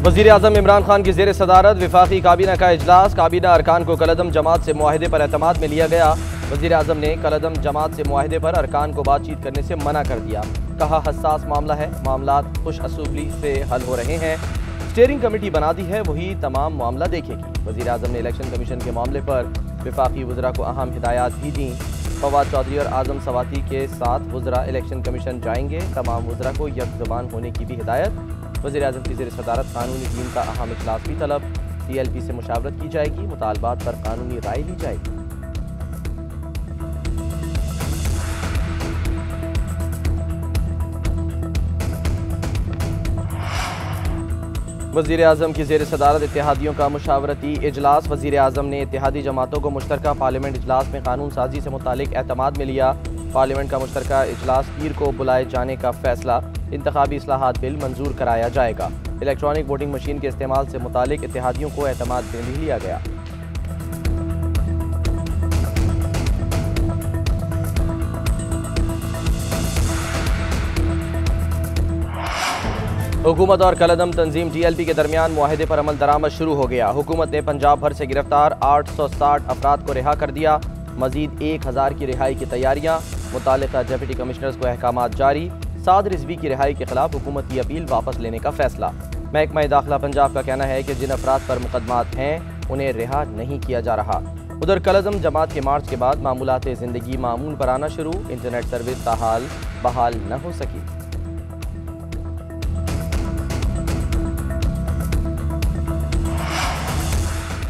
वज़ीर आज़म इमरान खान की ज़ेर सदारत वफाकी काबीना का इजलास। काबीना अरकान को कलअदम जमात से मुआहदे पर एतमाद में लिया गया। वज़ीर आज़म ने कलअदम जमात से मुआहदे पर अरकान को बातचीत करने से मना कर दिया। कहा हसास मामला है, मामलात खुश असलूबी से हल हो रहे हैं। स्टीयरिंग कमेटी बना दी है, वही तमाम मामला देखेगी। वज़ीर आज़म ने इलेक्शन कमीशन के मामले पर वफाकी वज़रा को अहम हिदायत भी दी। फवाद चौधरी और आज़म सवाती के साथ वज़रा इलेक्शन कमीशन जाएंगे। तमाम वज़रा को यकज़बान होने की भी हिदायत। वज़ीर आज़म की ज़ेर सदारत कानूनी टीम का अहम इजलास भी तलब। TLP से मुशावरत की जाएगी, मुतालबात पर कानूनी राय ली जाएगी। वज़ीर आज़म की ज़ेर सदारत इत्तेहादियों का मुशावरती इजलास। वज़ीर आज़म ने इत्तेहादी जमातों को मुश्तरका पार्लियामेंट इजलास में कानून साजी से मुतालिक एतमाद में लिया। पार्लियामेंट का मुश्तरका इजलास पीर को बुलाए जाने का फैसला। इंतखाबी इस्लाहात बिल मंजूर कराया जाएगा। इलेक्ट्रॉनिक वोटिंग मशीन के इस्तेमाल से मुतालिक इत्तेहादियों को एतमाद में भी लिया गया। हुकूमत और कलअदम तंजीम TLP के दरमियान मुआहदे पर अमल दरामद शुरू हो गया। हुकूमत ने पंजाब भर से गिरफ्तार 860 अफराद को रिहा कर दिया। मजीद 1000 की रिहाई की तैयारियां। मुतालिका डिप्टी कमिश्नर्स को अहकामात जारी। साद रिजवी की रिहाई के खिलाफ हुकूमत की अपील वापस लेने का फैसला। महकमा दाखिला पंजाब का कहना है कि जिन अफराद पर मुकदमात हैं उन्हें रिहा नहीं किया जा रहा। उधर कलअदम जमात के मार्च के बाद मामूलात ज़िंदगी मामूल पर आना शुरू। इंटरनेट सर्विस ताहाल बहाल न हो सकी।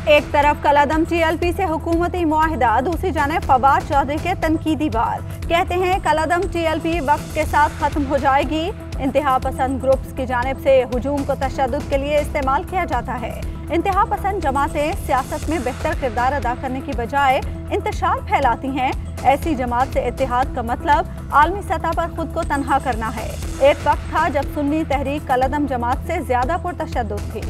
एक तरफ कलअदम TLP से हुकूमती मुआहिदा, दूसरी जानिब फवाद चौधरी के तनकीदी वार। कहते हैं कलअदम TLP वक्त के साथ खत्म हो जाएगी। इंतहा पसंद ग्रुप्स की जानिब से हुजूम को तशद्दुद के लिए इस्तेमाल किया जाता है। इंतहा पसंद जमातें सियासत में बेहतर किरदार अदा करने की बजाय इंतशार फैलाती हैं। ऐसी जमात से इत्तेहाद का मतलब आलमी सतह पर खुद को तनहा करना है। एक वक्त था जब सुन्नी तहरीक कलअदम जमात से ज्यादा पुरतशद्दुद थी।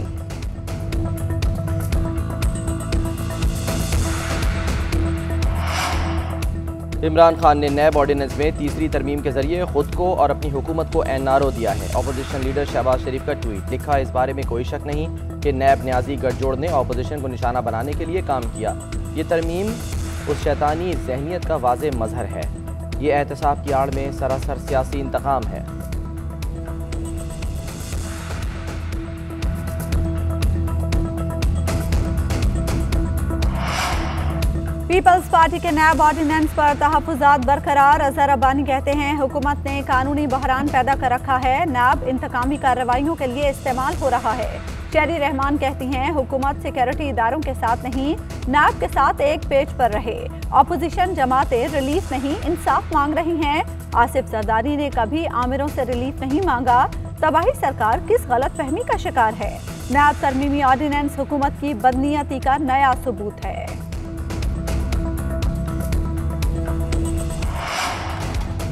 इमरान खान ने नैब ऑर्डिनेंस में तीसरी तरमीम के जरिए खुद को और अपनी हुकूमत को NRO दिया है। अपोजिशन लीडर शहबाज शरीफ का ट्वीट। लिखा, इस बारे में कोई शक नहीं कि नैब न्याजी गठजोड़ ने अपोजिशन को निशाना बनाने के लिए काम किया। ये तरमीम उस शैतानी जहनीत का वाज़ेह मजहर है। ये एहतसाब की आड़ में सरासर सियासी इंतकाम है। पीपल्स पार्टी के नैब ऑर्डिनेंस पर तहफ़्फ़ुज़ात बरकरार। अज़हर अब्बानी कहते हैं हुकूमत ने कानूनी बहरान पैदा कर रखा है। नैब इंतकामी कार्रवाइयों के लिए इस्तेमाल हो रहा है। चेरी रहमान कहती हैं हुकूमत सिक्योरिटी इदारों के साथ नहीं, नैब के साथ एक पेज पर रहे। अपोजिशन जमातें रिलीफ नहीं इंसाफ मांग रही हैं। आसिफ जरदारी ने कभी आमिरों से रिलीफ नहीं मांगा। तबाही सरकार किस गलत फहमी का शिकार है। नैब तरमीमी ऑर्डिनेंस हुकूमत की बदनीयती का नया सबूत है।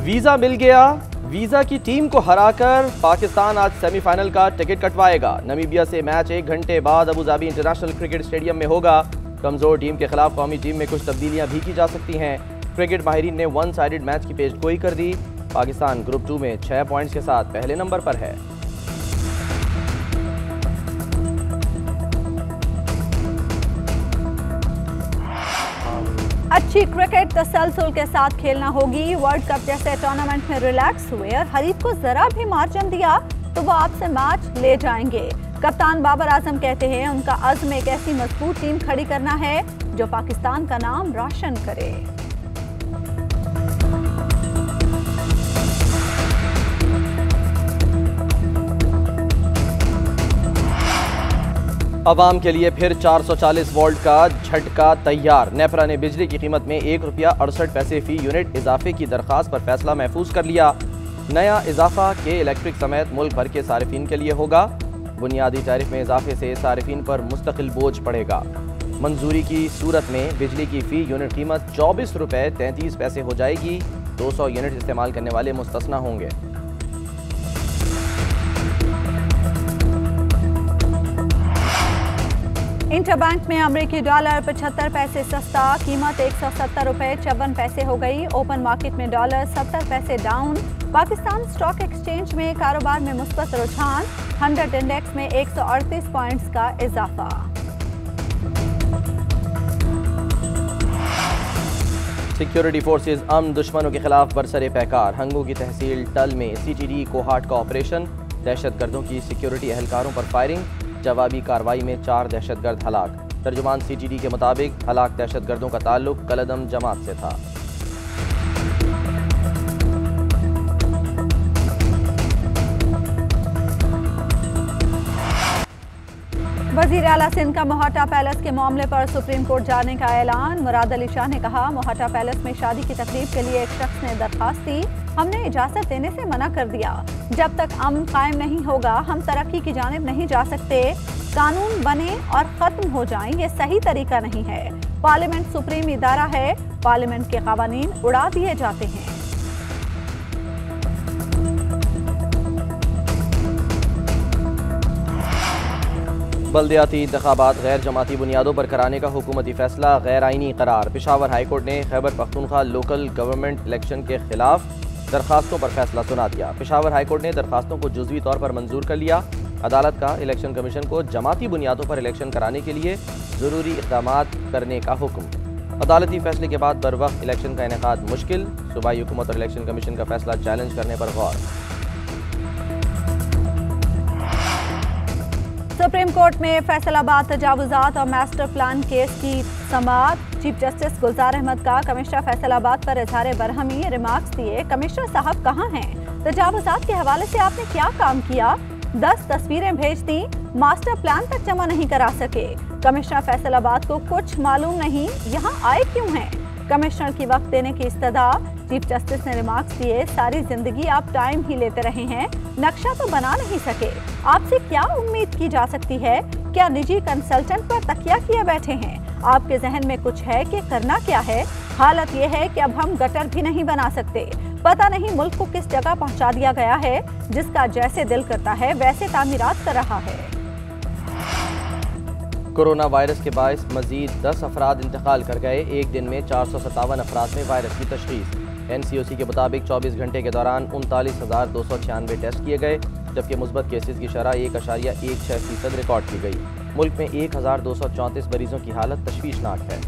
वीज़ा मिल गया। वीज़ा की टीम को हराकर पाकिस्तान आज सेमीफाइनल का टिकट कटवाएगा। नमीबिया से मैच 1 घंटे बाद Abu Dhabi international cricket stadium में होगा। कमज़ोर टीम के खिलाफ कौमी टीम में कुछ तब्दीलियां भी की जा सकती हैं। क्रिकेट माहिरीन ने 1 साइडेड मैच की पेशगोई कर दी। पाकिस्तान ग्रुप 2 में 6 पॉइंट्स के साथ पहले नंबर पर है। अच्छी क्रिकेट तसलसल के साथ खेलना होगी। वर्ल्ड कप जैसे टूर्नामेंट में रिलैक्स हुए और हरीफ को जरा भी मार्जिन दिया तो वो आपसे मैच ले जाएंगे। कप्तान बाबर आजम कहते हैं उनका अज़्म एक ऐसी मजबूत टीम खड़ी करना है जो पाकिस्तान का नाम रोशन करे। अवाम के लिए फिर 440 वोल्ट का झटका तैयार। नेपरा ने बिजली की कीमत में ₹1.68 फी यूनिट इजाफे की दरख्वास्त पर फैसला महफूज कर लिया। नया इजाफा के इलेक्ट्रिक समेत मुल्क भर के सारिफिन के लिए होगा। बुनियादी टैरिफ में इजाफे से सारिफिन पर मुस्तकिल बोझ पड़ेगा। मंजूरी की सूरत में बिजली की फी यूनिट कीमत ₹24.33 हो जाएगी। 200 यूनिट इस्तेमाल करने वाले मुस्तस्ना होंगे। इंटरबैंक में अमेरिकी डॉलर 75 पैसे सस्ता, कीमत ₹170.54 हो गई। ओपन मार्केट में डॉलर 70 पैसे डाउन। पाकिस्तान स्टॉक एक्सचेंज में कारोबार में मुस्बत रुझान, 100 इंडेक्स में 138 पॉइंट्स का इजाफा। सिक्योरिटी फोर्सेज अमन दुश्मनों के खिलाफ बरसरे पैकार। हंगू की तहसील टल में CTD कोहाट का ऑपरेशन। दहशतगर्दों की सिक्योरिटी एहलकारों पर फायरिंग। जवाबी कार्रवाई में 4 दहशतगर्द हलाक। तर्जुमान CTD के मुताबिक हलाक दहशतगर्दों का ताल्लुक कलदम जमात से था। वजीर आला सिंध का मोहाटा पैलेस के मामले पर सुप्रीम कोर्ट जाने का ऐलान। मुराद अली शाह ने कहा, मोहाटा पैलेस में शादी की तकरीब के लिए एक शख्स ने दरखास्त दी, हमने इजाजत देने से मना कर दिया। जब तक अमन कायम नहीं होगा हम तरक्की की जानिब नहीं जा सकते। कानून बने और खत्म हो जाएं, ये सही तरीका नहीं है। पार्लियामेंट सुप्रीम इदारा है, पार्लियामेंट के कानून उड़ा दिए जाते हैं। बल्दियाती इंतखाबात गैर जमाती बुनियादों पर कराने का हुकूमती फैसला गैर आइनी करार। पेशावर हाईकोर्ट ने Khyber Pakhtunkhwa local government election के खिलाफ दरखास्तों पर फैसला सुना दिया। पेशावर हाईकोर्ट ने दरखास्तों को जुज़वी तौर पर मंजूर कर लिया। अदालत का इलेक्शन कमीशन को जमाती बुनियादों पर इलेक्शन कराने के लिए ज़रूरी इक़दामात करने का हुक्म। अदालती फैसले के बाद बर वक्त इलेक्शन का इनेकाद मुश्किल। सूबाई हुकूमत और इलेक्शन कमीशन का फैसला चैलेंज करने पर गौर। सुप्रीम कोर्ट में फैसलाबाद तजावुजात और मास्टर प्लान केस की समाअत। चीफ जस्टिस गुलजार अहमद का कमिश्नर फैसलाबाद पर इजहार बरहमी रिमार्क्स दिए। कमिश्नर साहब कहाँ हैं? तजावुजात के हवाले से आपने क्या काम किया? 10 तस्वीरें भेज दी, मास्टर प्लान तक जमा नहीं करा सके। कमिश्नर फैसलाबाद को कुछ मालूम नहीं, यहाँ आए क्यों हैं? कमिश्नर की वक्त देने की इस्तदा। चीफ जस्टिस ने रिमार्क्स दिए, सारी जिंदगी आप टाइम ही लेते रहे हैं, नक्शा तो बना नहीं सके। आपसे क्या उम्मीद की जा सकती है? क्या निजी कंसल्टेंट पर तकिया किए बैठे हैं? आपके जहन में कुछ है कि करना क्या है? हालत यह है कि अब हम गटर भी नहीं बना सकते। पता नहीं मुल्क को किस जगह पहुंचा दिया गया है, जिसका जैसे दिल करता है वैसे तामीरात कर रहा है। कोरोना वायरस के बायस मजीद 10 अफराद इंतकाल कर गए। एक दिन में 457 अफराद में वायरस की तशखीस। NCOC के मुताबिक 24 घंटे के दौरान 39,296 टेस्ट किए गए, जबकि मुस्बत केसेस की शरह 1.16% रिकॉर्ड की गई। मुल्क में 1,234 मरीजों की हालत तशवीशनाक है।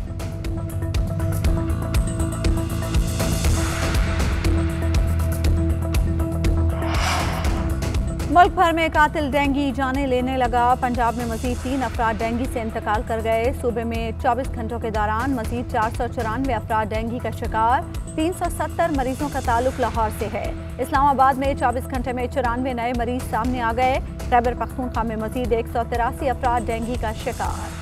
मुल्क भर में कातिल डेंगू जाने लेने लगा। पंजाब में मजीद 3 अफराद डेंगू से इंतकाल कर गए। सूबे में 24 घंटों के दौरान मजीद 494 अफराद डेंगू का शिकार। 370 मरीजों का ताल्लुक लाहौर से है। इस्लामाबाद में 24 घंटे में 94 नए मरीज सामने आ गए। खैबर पख्तूनख्वा में मजीद 183 अफराद डेंगू का शिकार।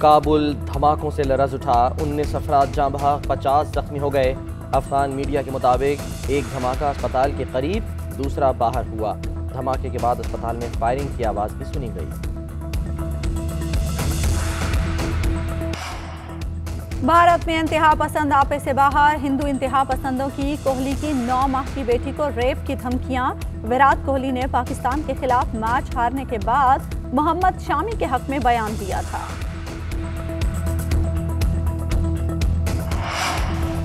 काबुल धमाकों से लरज़ उठा, 19 अफराद जाँ बहक, 50 जख्मी हो गए। अफगान मीडिया के मुताबिक एक धमाका अस्पताल के करीब, दूसरा बाहर हुआ। धमाके के बाद अस्पताल में फायरिंग की आवाज़ भी सुनी गई। भारत में इंतहा पसंद आपे से बाहर। हिंदू इंतहा पसंदों की कोहली की 9 माह की बेटी को रेप की धमकियां। विराट कोहली ने पाकिस्तान के खिलाफ मैच हारने के बाद मोहम्मद शामी के हक में बयान दिया था।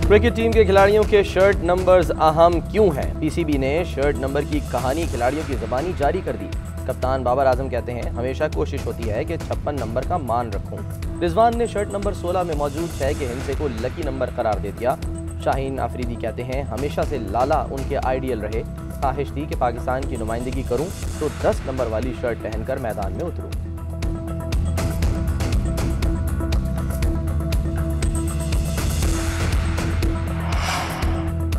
क्रिकेट टीम के खिलाड़ियों के शर्ट नंबर्स अहम क्यों हैं? PCB ने शर्ट नंबर की कहानी खिलाड़ियों की ज़बानी जारी कर दी। कप्तान बाबर आजम कहते हैं, हमेशा कोशिश होती है कि 56 नंबर का मान रखूं। रिजवान ने शर्ट नंबर 16 में मौजूद 6 के हिंसे को लकी नंबर करार दे दिया। शाहीन अफरीदी कहते हैं, हमेशा से लाला उनके आइडियल रहे। ख्वाहिश थी कि पाकिस्तान की नुमाइंदगी करूं तो 10 नंबर वाली शर्ट पहनकर मैदान में उतरूं।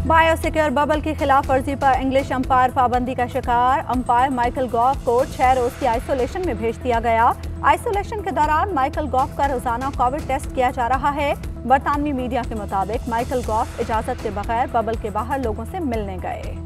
बायोसिक्योर बबल की खिलाफ वर्जी पर इंग्लिश अंपायर पाबंदी का शिकार। अंपायर माइकल गॉफ को 6 रोज की आइसोलेशन में भेज दिया गया। आइसोलेशन के दौरान माइकल गॉफ का रोजाना कोविड टेस्ट किया जा रहा है। बरतानवी मीडिया के मुताबिक माइकल गॉफ इजाजत के बगैर बबल के बाहर लोगों से मिलने गए।